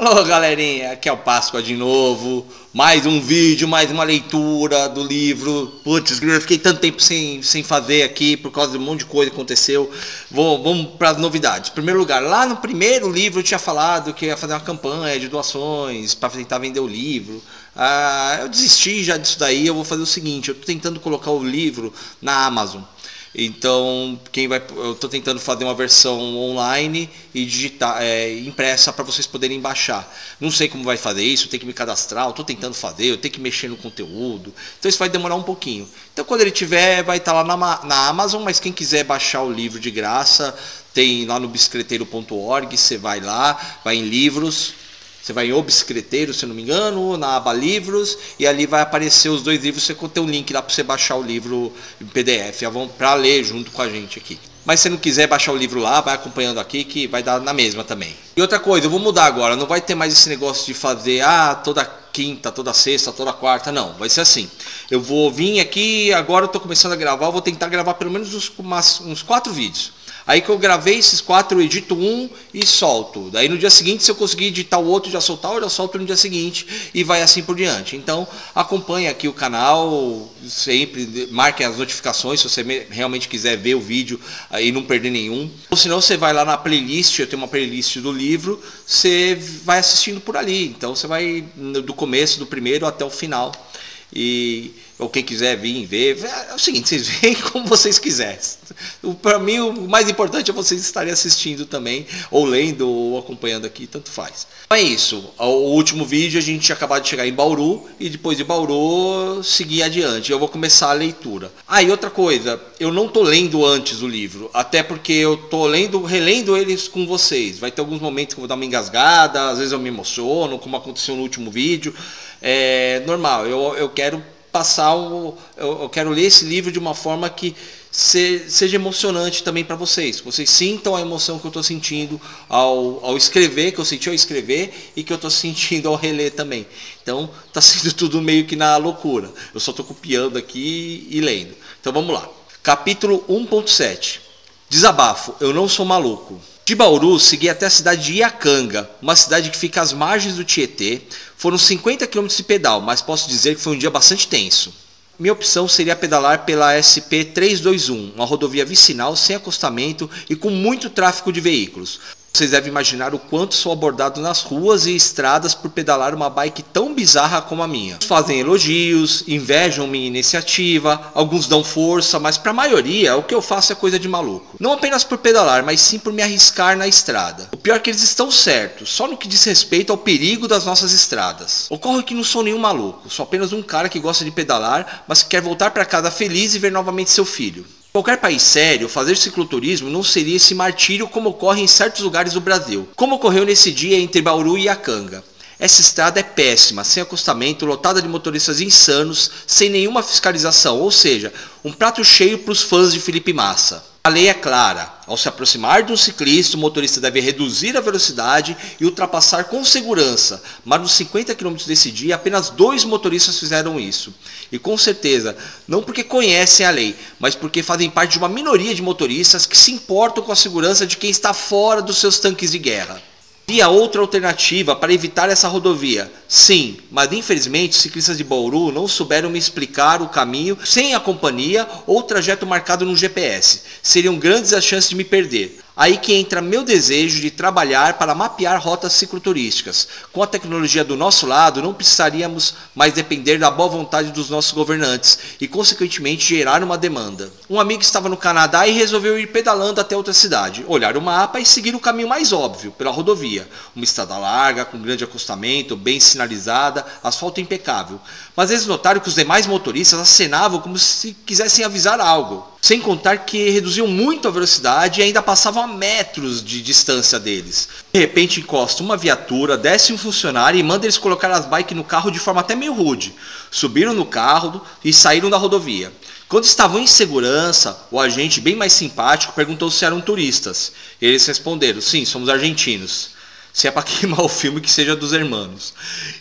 Alô galerinha, aqui é o Páscoa de novo, mais um vídeo, mais uma leitura do livro. Putz, eu fiquei tanto tempo sem fazer aqui por causa de um monte de coisa que aconteceu. Vamos para as novidades. Em primeiro lugar, lá no primeiro livro eu tinha falado que ia fazer uma campanha de doações para tentar vender o livro. Eu desisti já disso daí, eu vou fazer o seguinte, eu estou tentando colocar o livro na Amazon. Então, eu estou tentando fazer uma versão online e digitar, impressa para vocês poderem baixar. Não sei como vai fazer isso, tem que me cadastrar, eu estou tentando fazer, eu tenho que mexer no conteúdo. Então isso vai demorar um pouquinho. Então quando ele tiver, vai estar lá na Amazon, mas quem quiser baixar o livro de graça, tem lá no bicicleteiro.org, você vai lá, vai em livros. Você vai em O Bicicleteiro, se eu não me engano, na aba livros, e ali vai aparecer os dois livros, você tem um link lá para você baixar o livro em PDF, para ler junto com a gente aqui. Mas se não quiser baixar o livro lá, vai acompanhando aqui que vai dar na mesma também. E outra coisa, eu vou mudar agora, não vai ter mais esse negócio de fazer toda quinta, toda sexta, toda quarta, não. Vai ser assim, eu vou vir aqui, agora eu estou começando a gravar, eu vou tentar gravar pelo menos uns 4 vídeos. Aí que eu gravei esses 4, eu edito um e solto. Daí no dia seguinte, se eu conseguir editar o outro e já soltar, eu já solto no dia seguinte e vai assim por diante. Então acompanhe aqui o canal, sempre marquem as notificações se você realmente quiser ver o vídeo e não perder nenhum. Ou senão você vai lá na playlist, eu tenho uma playlist do livro, você vai assistindo por ali. Então você vai do começo, do primeiro até o final. Ou quem quiser vir ver, é o seguinte, vocês veem como vocês quiserem. Para mim o mais importante é vocês estarem assistindo também, ou lendo, ou acompanhando aqui, tanto faz. É isso, o último vídeo a gente tinha acabado de chegar em Bauru, e depois de Bauru seguir adiante, eu vou começar a leitura. E outra coisa, eu não estou lendo antes o livro, até porque eu estou relendo eles com vocês. Vai ter alguns momentos que eu vou dar uma engasgada, às vezes eu me emociono, como aconteceu no último vídeo. É normal, eu quero eu quero ler esse livro de uma forma que seja emocionante também para vocês. Vocês sintam a emoção que eu estou sentindo ao escrever, que eu senti ao escrever e que eu estou sentindo ao reler também. Então está sendo tudo meio que na loucura. Eu só estou copiando aqui e lendo. Então vamos lá. Capítulo 1.7. Desabafo, eu não sou maluco. De Bauru, segui até a cidade de Iacanga, uma cidade que fica às margens do Tietê. Foram 50 km de pedal, mas posso dizer que foi um dia bastante tenso. Minha opção seria pedalar pela SP-321, uma rodovia vicinal sem acostamento e com muito tráfego de veículos. Vocês devem imaginar o quanto sou abordado nas ruas e estradas por pedalar uma bike tão bizarra como a minha. Fazem elogios, invejam minha iniciativa, alguns dão força, mas para a maioria o que eu faço é coisa de maluco. Não apenas por pedalar, mas sim por me arriscar na estrada. O pior é que eles estão certos, só no que diz respeito ao perigo das nossas estradas. Ocorre que não sou nenhum maluco, sou apenas um cara que gosta de pedalar, mas que quer voltar para casa feliz e ver novamente seu filho. Em qualquer país sério, fazer cicloturismo não seria esse martírio como ocorre em certos lugares do Brasil, como ocorreu nesse dia entre Bauru e Iacanga. Essa estrada é péssima, sem acostamento, lotada de motoristas insanos, sem nenhuma fiscalização, ou seja, um prato cheio para os fãs de Felipe Massa. A lei é clara, ao se aproximar de um ciclista, o motorista deve reduzir a velocidade e ultrapassar com segurança, mas nos 50 km desse dia apenas 2 motoristas fizeram isso. E com certeza, não porque conhecem a lei, mas porque fazem parte de uma minoria de motoristas que se importam com a segurança de quem está fora dos seus tanques de guerra. Havia outra alternativa para evitar essa rodovia? Sim, mas infelizmente os ciclistas de Bauru não souberam me explicar o caminho sem a companhia ou o trajeto marcado no GPS. Seriam grandes as chances de me perder. Aí que entra meu desejo de trabalhar para mapear rotas cicloturísticas. Com a tecnologia do nosso lado, não precisaríamos mais depender da boa vontade dos nossos governantes e, consequentemente, gerar uma demanda. Um amigo estava no Canadá e resolveu ir pedalando até outra cidade, olhar o mapa e seguir o caminho mais óbvio, pela rodovia. Uma estrada larga, com grande acostamento, bem sinalizada, asfalto impecável. Mas eles notaram que os demais motoristas acenavam como se quisessem avisar algo. Sem contar que reduziam muito a velocidade e ainda passavam a metros de distância deles. De repente encosta uma viatura, desce um funcionário e manda eles colocar as bikes no carro de forma até meio rude. Subiram no carro e saíram da rodovia. Quando estavam em segurança, o agente, bem mais simpático, perguntou se eram turistas. Eles responderam, sim, somos argentinos. Se é para queimar o filme, que seja dos hermanos.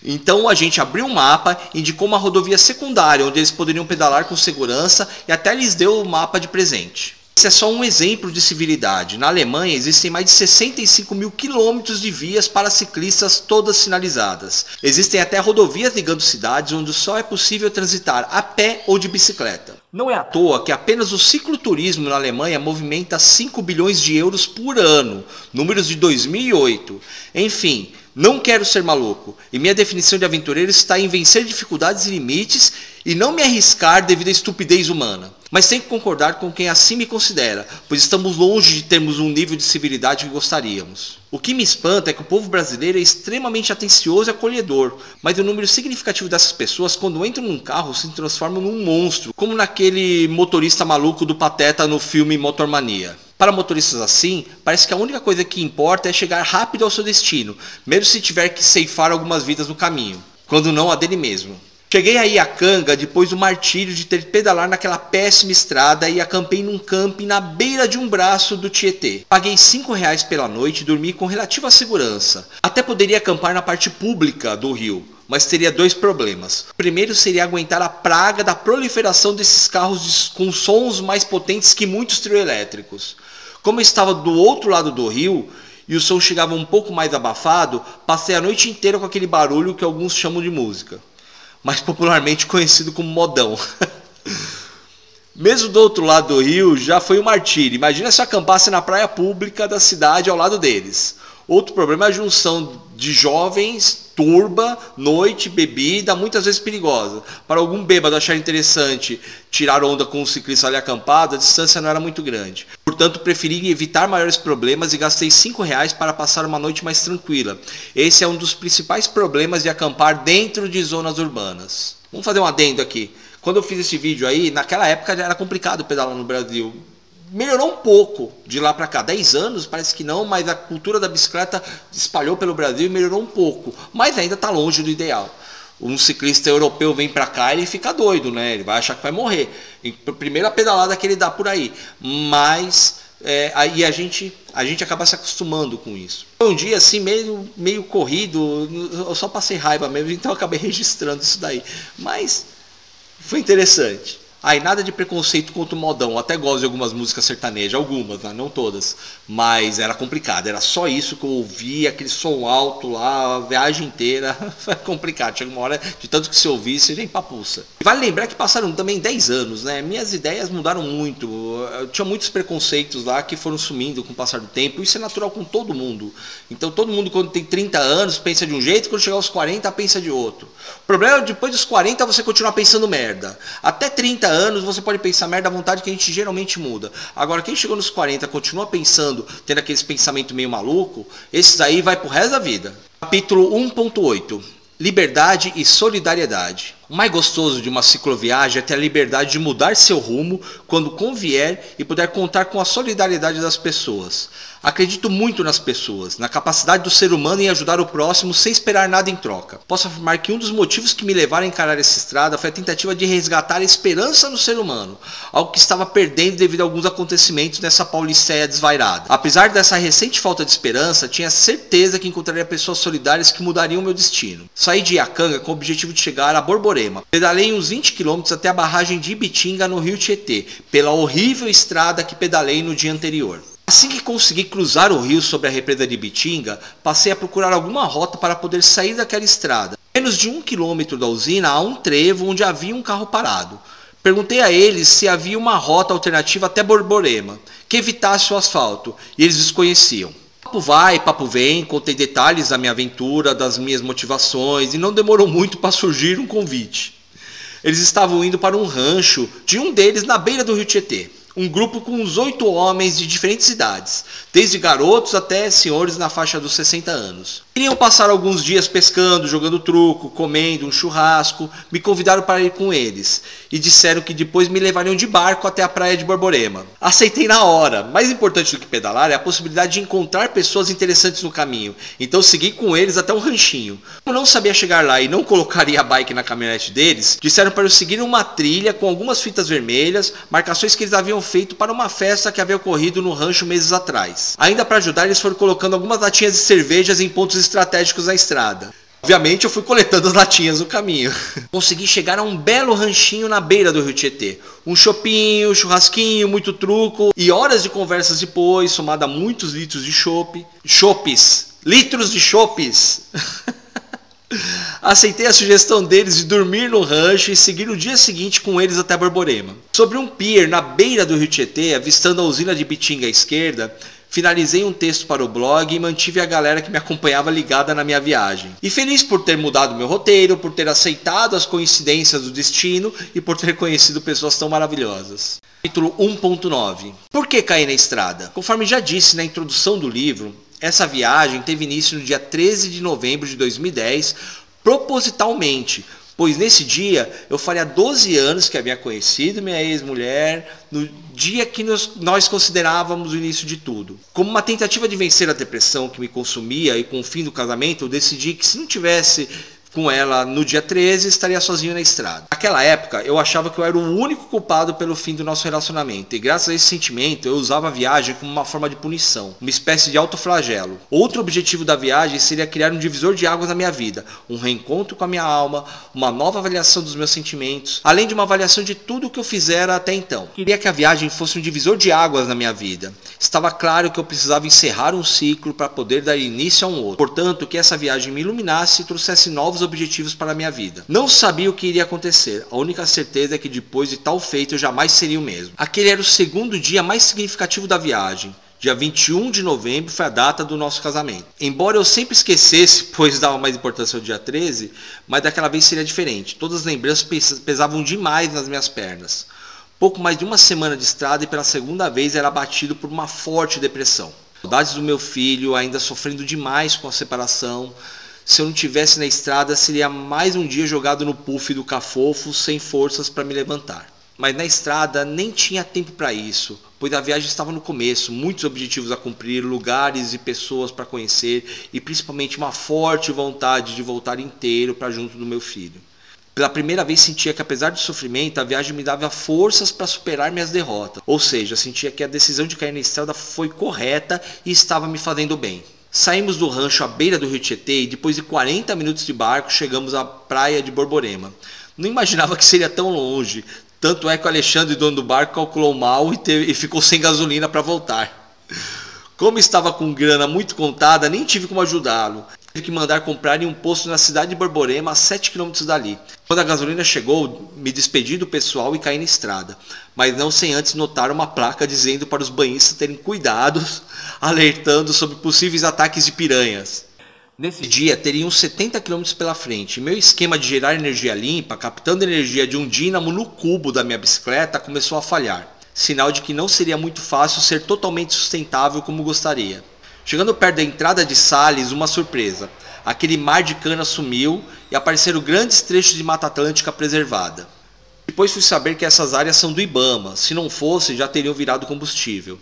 Então a gente abriu um mapa, indicou uma rodovia secundária onde eles poderiam pedalar com segurança e até lhes deu o mapa de presente. Esse é só um exemplo de civilidade. Na Alemanha existem mais de 65 mil quilômetros de vias para ciclistas, todas sinalizadas. Existem até rodovias ligando cidades onde só é possível transitar a pé ou de bicicleta. Não é à toa que apenas o cicloturismo na Alemanha movimenta 5 bilhões de euros por ano, números de 2008. Enfim, não quero ser maluco, e minha definição de aventureiro está em vencer dificuldades e limites e não me arriscar devido à estupidez humana. Mas tenho que concordar com quem assim me considera, pois estamos longe de termos um nível de civilidade que gostaríamos. O que me espanta é que o povo brasileiro é extremamente atencioso e acolhedor, mas o número significativo dessas pessoas, quando entram num carro, se transformam num monstro, como naquele motorista maluco do Pateta no filme Motormania. Para motoristas assim, parece que a única coisa que importa é chegar rápido ao seu destino, mesmo se tiver que ceifar algumas vidas no caminho, quando não a dele mesmo. Cheguei a Iacanga depois do martírio de ter que pedalar naquela péssima estrada e acampei num camping na beira de um braço do Tietê. Paguei R$5 pela noite e dormi com relativa segurança. Até poderia acampar na parte pública do rio, mas teria dois problemas. O primeiro seria aguentar a praga da proliferação desses carros com sons mais potentes que muitos trio elétricos. Como eu estava do outro lado do rio e o som chegava um pouco mais abafado, passei a noite inteira com aquele barulho que alguns chamam de música, mais popularmente conhecido como modão. Mesmo do outro lado do rio já foi um martírio. Imagina se eu acampasse na praia pública da cidade ao lado deles. Outro problema é a junção de jovens, turba, noite, bebida, muitas vezes perigosa. Para algum bêbado achar interessante tirar onda com um ciclista ali acampado, a distância não era muito grande. Portanto, preferi evitar maiores problemas e gastei R$5 para passar uma noite mais tranquila. Esse é um dos principais problemas de acampar dentro de zonas urbanas. Vamos fazer um adendo aqui. Quando eu fiz esse vídeo aí, naquela época já era complicado pedalar no Brasil. Melhorou um pouco de lá para cá, 10 anos parece que não, mas a cultura da bicicleta espalhou pelo Brasil e melhorou um pouco, mas ainda está longe do ideal. Um ciclista europeu vem para cá e ele fica doido, né? Ele vai achar que vai morrer. Primeira pedalada que ele dá por aí, mas aí a gente acaba se acostumando com isso. Foi um dia assim meio corrido, eu só passei raiva mesmo, então eu acabei registrando isso daí, mas foi interessante. Aí nada de preconceito contra o modão, eu até gosto de algumas músicas sertanejas, algumas, né? Não todas, mas era complicado, era só isso que eu ouvia, aquele som alto lá, a viagem inteira, foi complicado, chega uma hora de tanto que você ouvisse, você já empapuça. Vale lembrar que passaram também 10 anos, né? Minhas ideias mudaram muito, eu tinha muitos preconceitos lá que foram sumindo com o passar do tempo, isso é natural com todo mundo. Então todo mundo quando tem 30 anos pensa de um jeito, quando chegar aos 40 pensa de outro. O problema é depois dos 40 você continuar pensando merda, até 30 anos você pode pensar merda à vontade que a gente geralmente muda. Agora quem chegou nos 40 continua pensando, tendo aqueles pensamentos meio maluco, esses aí vai pro resto da vida. Capítulo 1.8 Liberdade e solidariedade. O mais gostoso de uma cicloviagem é ter a liberdade de mudar seu rumo quando convier e puder contar com a solidariedade das pessoas. Acredito muito nas pessoas, na capacidade do ser humano em ajudar o próximo sem esperar nada em troca. Posso afirmar que um dos motivos que me levaram a encarar essa estrada foi a tentativa de resgatar a esperança no ser humano, algo que estava perdendo devido a alguns acontecimentos nessa pauliceia desvairada. Apesar dessa recente falta de esperança, tinha certeza que encontraria pessoas solidárias que mudariam meu destino. Saí de Iacanga com o objetivo de chegar a Borborema. Pedalei uns 20 km até a barragem de Ibitinga no rio Tietê, pela horrível estrada que pedalei no dia anterior. Assim que consegui cruzar o rio sobre a represa de Ibitinga, passei a procurar alguma rota para poder sair daquela estrada. A menos de 1 quilômetro da usina há um trevo onde havia um carro parado. Perguntei a eles se havia uma rota alternativa até Borborema, que evitasse o asfalto, e eles desconheciam. Papo vai, papo vem, contei detalhes da minha aventura, das minhas motivações, e não demorou muito para surgir um convite. Eles estavam indo para um rancho de um deles na beira do rio Tietê. Um grupo com uns 8 homens de diferentes idades, desde garotos até senhores na faixa dos 60 anos. Queriam passar alguns dias pescando, jogando truco, comendo um churrasco, me convidaram para ir com eles e disseram que depois me levariam de barco até a praia de Borborema. Aceitei na hora, mais importante do que pedalar é a possibilidade de encontrar pessoas interessantes no caminho, então segui com eles até um ranchinho. Como não sabia chegar lá e não colocaria a bike na caminhonete deles, disseram para eu seguir uma trilha com algumas fitas vermelhas, marcações que eles haviam feito para uma festa que havia ocorrido no rancho meses atrás. Ainda para ajudar, eles foram colocando algumas latinhas de cervejas em pontos estratégicos na estrada. Obviamente eu fui coletando as latinhas no caminho. Consegui chegar a um belo ranchinho na beira do rio Tietê. Um chopinho, churrasquinho, muito truco e horas de conversas depois, somada a muitos litros de chopp. Litros de chopes! Aceitei a sugestão deles de dormir no rancho e seguir no dia seguinte com eles até Borborema. Sobre um pier na beira do rio Tietê, avistando a usina de Bitinga à esquerda, finalizei um texto para o blog e mantive a galera que me acompanhava ligada na minha viagem. E feliz por ter mudado meu roteiro, por ter aceitado as coincidências do destino e por ter conhecido pessoas tão maravilhosas. Capítulo 1.9. Por que caí na estrada? Conforme já disse na introdução do livro, essa viagem teve início no dia 13 de novembro de 2010, propositalmente, pois nesse dia eu faria 12 anos que havia conhecido minha ex-mulher, no dia que nós considerávamos o início de tudo. Como uma tentativa de vencer a depressão que me consumia e com o fim do casamento, eu decidi que se não tivesse com ela no dia 13, estaria sozinho na estrada. Naquela época, eu achava que eu era o único culpado pelo fim do nosso relacionamento, e graças a esse sentimento, eu usava a viagem como uma forma de punição, uma espécie de autoflagelo. Outro objetivo da viagem seria criar um divisor de águas na minha vida, um reencontro com a minha alma, uma nova avaliação dos meus sentimentos, além de uma avaliação de tudo o que eu fizera até então. Queria que a viagem fosse um divisor de águas na minha vida. Estava claro que eu precisava encerrar um ciclo para poder dar início a um outro. Portanto, que essa viagem me iluminasse e trouxesse novos objetivos para a minha vida. Não sabia o que iria acontecer, a única certeza é que depois de tal feito eu jamais seria o mesmo. Aquele era o segundo dia mais significativo da viagem. Dia 21 de novembro foi a data do nosso casamento. Embora eu sempre esquecesse, pois dava mais importância ao dia 13, mas daquela vez seria diferente. Todas as lembranças pesavam demais nas minhas pernas. Pouco mais de uma semana de estrada e pela segunda vez era abatido por uma forte depressão. Saudades do meu filho, ainda sofrendo demais com a separação. Se eu não tivesse na estrada, seria mais um dia jogado no puff do cafofo, sem forças para me levantar. Mas na estrada nem tinha tempo para isso, pois a viagem estava no começo, muitos objetivos a cumprir, lugares e pessoas para conhecer e principalmente uma forte vontade de voltar inteiro para junto do meu filho. Pela primeira vez sentia que apesar do sofrimento, a viagem me dava forças para superar minhas derrotas. Ou seja, sentia que a decisão de cair na estrada foi correta e estava me fazendo bem. Saímos do rancho à beira do rio Tietê e depois de 40 minutos de barco chegamos à praia de Borborema. Não imaginava que seria tão longe, tanto é que o Alexandre, dono do barco, calculou mal e ficou sem gasolina para voltar. Como estava com grana muito contada, nem tive como ajudá-lo. Tive que mandar comprar em um posto na cidade de Borborema, a 7 km dali. Quando a gasolina chegou, me despedi do pessoal e caí na estrada, mas não sem antes notar uma placa dizendo para os banhistas terem cuidado, alertando sobre possíveis ataques de piranhas. Nesse dia, teria uns 70 km pela frente. Meu esquema de gerar energia limpa, captando energia de um dínamo no cubo da minha bicicleta, começou a falhar. Sinal de que não seria muito fácil ser totalmente sustentável como gostaria. Chegando perto da entrada de Sales, uma surpresa. Aquele mar de cana sumiu e apareceram grandes trechos de Mata Atlântica preservada. Depois fui saber que essas áreas são do Ibama. Se não fosse, já teriam virado combustível.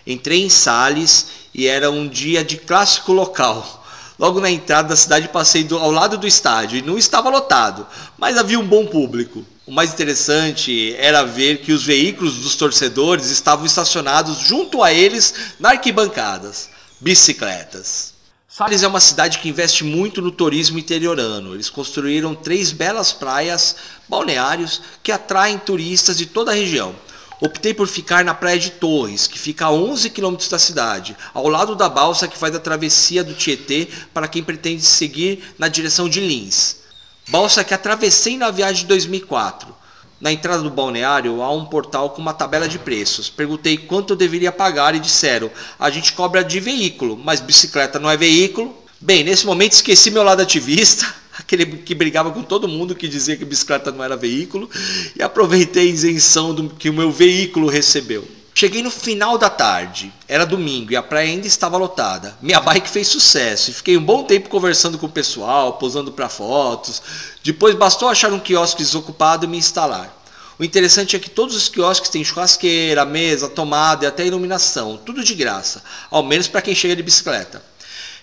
Entrei em Sales e era um dia de clássico local. Logo na entrada da cidade passei ao lado do estádio e não estava lotado, mas havia um bom público. O mais interessante era ver que os veículos dos torcedores estavam estacionados junto a eles nas arquibancadas. Bicicletas. Sales é uma cidade que investe muito no turismo interiorano. Eles construíram 3 belas praias, balneários, que atraem turistas de toda a região. Optei por ficar na praia de Torres, que fica a 11 km da cidade, ao lado da balsa que faz a travessia do Tietê para quem pretende seguir na direção de Lins. Balsa que atravessei na viagem de 2004. Na entrada do balneário há um portal com uma tabela de preços. Perguntei quanto eu deveria pagar e disseram: a gente cobra de veículo, mas bicicleta não é veículo. Bem, nesse momento esqueci meu lado ativista, aquele que brigava com todo mundo que dizia que bicicleta não era veículo, e aproveitei a isenção que o meu veículo recebeu. Cheguei no final da tarde, era domingo e a praia ainda estava lotada. Minha bike fez sucesso e fiquei um bom tempo conversando com o pessoal, posando para fotos. Depois bastou achar um quiosque desocupado e me instalar. O interessante é que todos os quiosques têm churrasqueira, mesa, tomada e até iluminação, tudo de graça, ao menos para quem chega de bicicleta.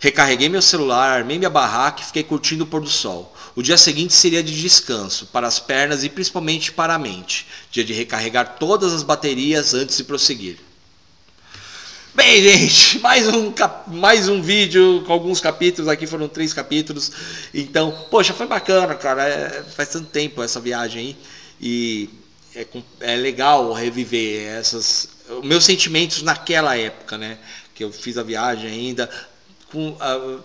Recarreguei meu celular, armei minha barraca e fiquei curtindo o pôr do sol. O dia seguinte seria de descanso, para as pernas e principalmente para a mente. Dia de recarregar todas as baterias antes de prosseguir. Bem, gente, mais um vídeo com alguns capítulos, aqui foram 3 capítulos, então, poxa, foi bacana, cara, faz tanto tempo essa viagem aí, e é legal reviver os meus sentimentos naquela época, né, que eu fiz a viagem ainda,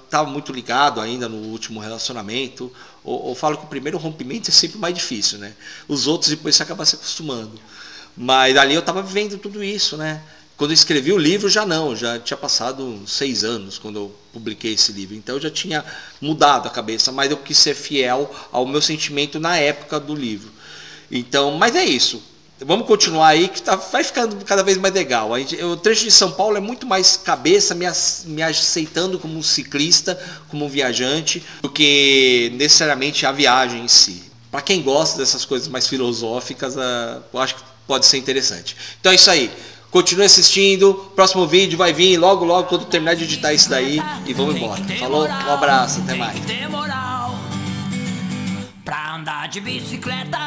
estava muito ligado ainda no último relacionamento, eu falo que o primeiro rompimento é sempre mais difícil, né, os outros depois você acaba se acostumando, mas ali eu estava vivendo tudo isso, né. Quando eu escrevi o livro, já tinha passado 6 anos quando eu publiquei esse livro. Então eu já tinha mudado a cabeça, mas eu quis ser fiel ao meu sentimento na época do livro. Então, mas é isso. Vamos continuar aí, que vai ficando cada vez mais legal. O trecho de São Paulo é muito mais cabeça, me aceitando como um ciclista, como um viajante, do que necessariamente a viagem em si. Para quem gosta dessas coisas mais filosóficas, eu acho que pode ser interessante. Então é isso aí. Continue assistindo, próximo vídeo vai vir logo quando terminar de editar isso daí e vamos embora. Falou, um abraço, até mais. Pra andar de bicicleta